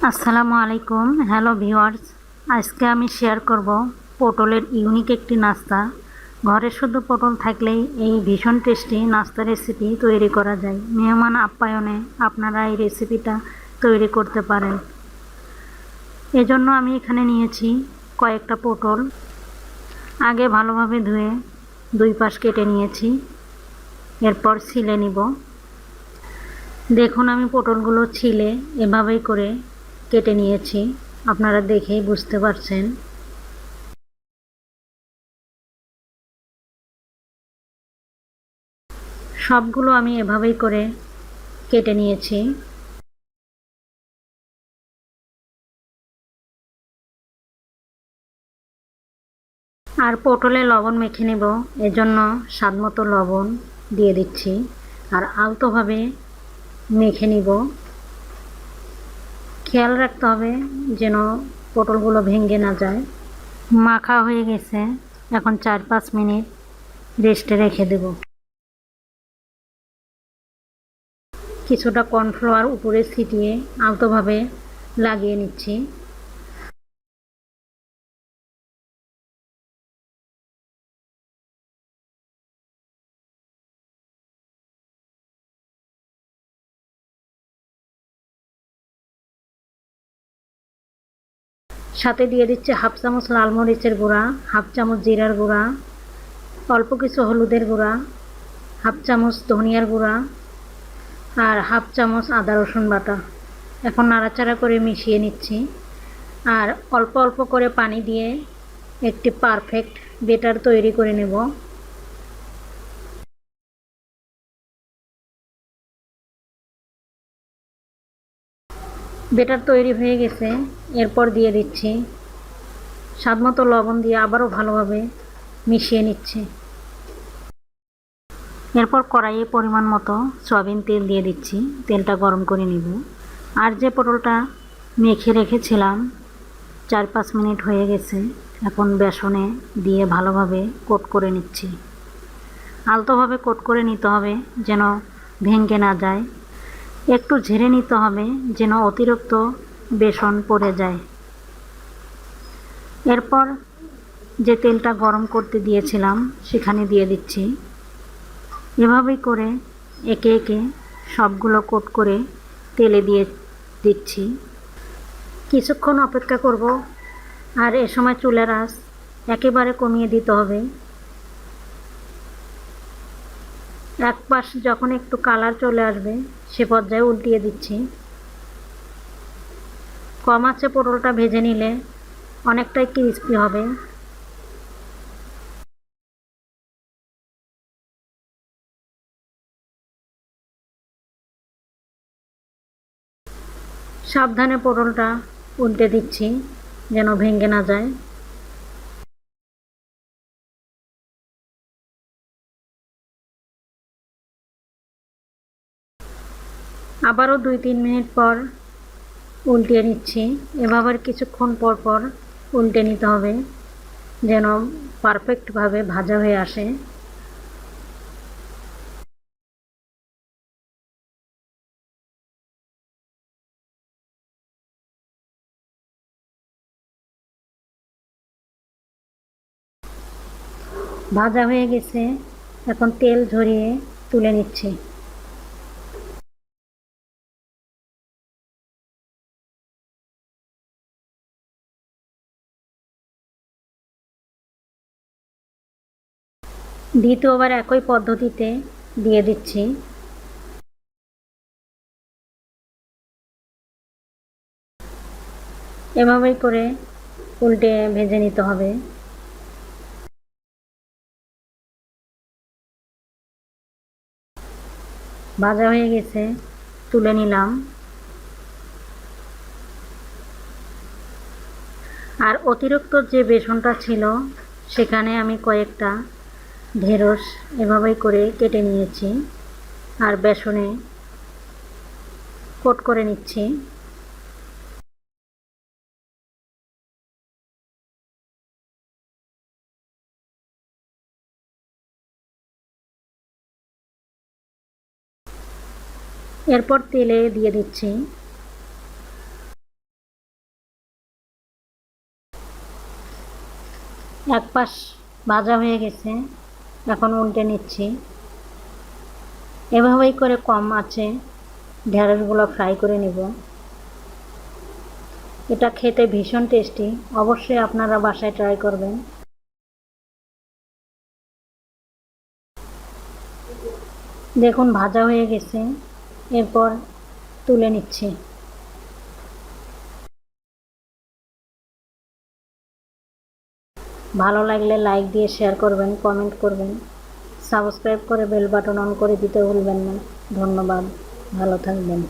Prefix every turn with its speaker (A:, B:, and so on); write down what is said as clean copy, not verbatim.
A: আসসালামু আলাইকুম। Hello viewers, আজকে আমি শেয়ার করব পটলের ইউনিক একটি নাস্তা। ঘরে শুধু পটল থাকলেই এই ভীষণ টেস্টি নাস্তা রেসিপি তৈরি করা যায়। মেহমান আপ্যায়নে আপনারা এই রেসিপিটা তৈরি করতে পারেন। এজন্য আমি এখানে নিয়েছি কয়েকটা পটল। আগে ভালোভাবে ধুয়ে দুই পাশ কেটে নিয়েছি, এরপর ছিলে নিব। দেখুন আমি পটলগুলো ছিলে এভাবেই করে কেটে নিয়েছি, আপনারা দেখেই বুঝতে পারছেন। সবগুলো আমি এভাবেই করে কেটে নিয়েছি। আর পটলে লবণ মেখে নেব, এজন্য স্বাদমতো লবণ দিয়ে দিচ্ছি আর আলতোভাবে মেখে নিব। খেয়াল রাখতে হবে যেন পটলগুলো ভেঙে না যায়। মাখা হয়ে গেছে, এখন 4-5 মিনিট রেস্টে রেখে দেব। কিছুটা কর্নফ্লাওয়ার উপরে ছিটিয়ে আলতোভাবে লাগিয়ে নিচ্ছি। সাথে দিয়ে দিচ্ছি হাফ চামচ লাল মরিচের গুঁড়া, হাফ চামচ জিরার গুঁড়া, অল্প কিছু হলুদের গুঁড়া, হাফ চামচ ধনিয়ার গুঁড়া আর হাফ চামচ আদা রসুন বাটা। এখন নাড়াচাড়া করে মিশিয়ে নিচ্ছি আর অল্প অল্প করে পানি দিয়ে একটি পারফেক্ট বেটার তৈরি করে নেব। বেটার তৈরি হয়ে গেছে, এরপর দিয়ে দিচ্ছি স্বাদমতো লবণ দিয়ে আবারও ভালোভাবে মিশিয়ে নিচ্ছি। এরপর কড়াইয়ে পরিমাণ মতো সয়াবিন তেল দিয়ে দিচ্ছি, তেলটা গরম করে নিব। আর যে পটলটা মেখে রেখেছিলাম 4-5 মিনিট হয়ে গেছে, এখন বেসনে দিয়ে ভালোভাবে কোট করে নিচ্ছি। আলতোভাবে কোট করে নিতে হবে যেন ভেঙে না যায়। একটু ঝেড়ে নিতে হবে যেন অতিরিক্ত বেসন পড়ে যায়। এরপর যে তেলটা গরম করতে দিয়েছিলাম সেখানে দিয়ে দিচ্ছি। এভাবেই করে একে একে সবগুলো কোট করে তেলে দিয়ে দিচ্ছি। কিছুক্ষণ অপেক্ষা করব আর এ সময় চুলার আঁচ একেবারে কমিয়ে দিতে হবে। এক পাশ যখন একটু কালার চলে আসবে সে পর্যায়ে উল্টিয়ে দিচ্ছি। কম আঁচে পটলটা ভেজে নিলে অনেকটাই ক্রিস্পি হবে। সাবধানে পটলটা উল্টে দিচ্ছি যেন ভেঙে না যায়। আবারও 2-3 মিনিট পর উল্টিয়ে নিচ্ছি। এভাবে কিছুক্ষণ পর পর উল্টে নিতে হবে যেন পারফেক্টভাবে ভাজা হয়ে আসে। ভাজা হয়ে গেছে, এখন তেল ঝরিয়ে তুলে নিচ্ছি। দ্বিতীয়বার একই পদ্ধতিতে দিয়ে দিচ্ছি। এভাবেই করে উল্টে ভেজে নিতে হবে। ভাজা হয়ে গেছে, তুলে নিলাম। আর অতিরিক্ত যে বেসনটা ছিল সেখানে আমি কয়েকটা ঢেঁড়স এভাবেই করে কেটে নিয়েছি আর বেসনে কোট করে নিচ্ছি। এরপর তেলে দিয়ে দিচ্ছি। এক পাশ ভাজা হয়ে গেছে, এখন উল্টে নিচ্ছি। এভাবেই করে কম আঁচে ঢেঁড়সগুলো ফ্রাই করে নিব। এটা খেতে ভীষণ টেস্টি, অবশ্যই আপনারা বাসায় ট্রাই করবেন। দেখুন ভাজা হয়ে গেছে, এরপর তুলে নিচ্ছি। ভালো লাগলে লাইক দিয়ে শেয়ার করবেন, কমেন্ট করবেন, সাবস্ক্রাইব করে বেল বাটন অন করে দিতে ভুলবেন না। ধন্যবাদ, ভালো থাকবেন।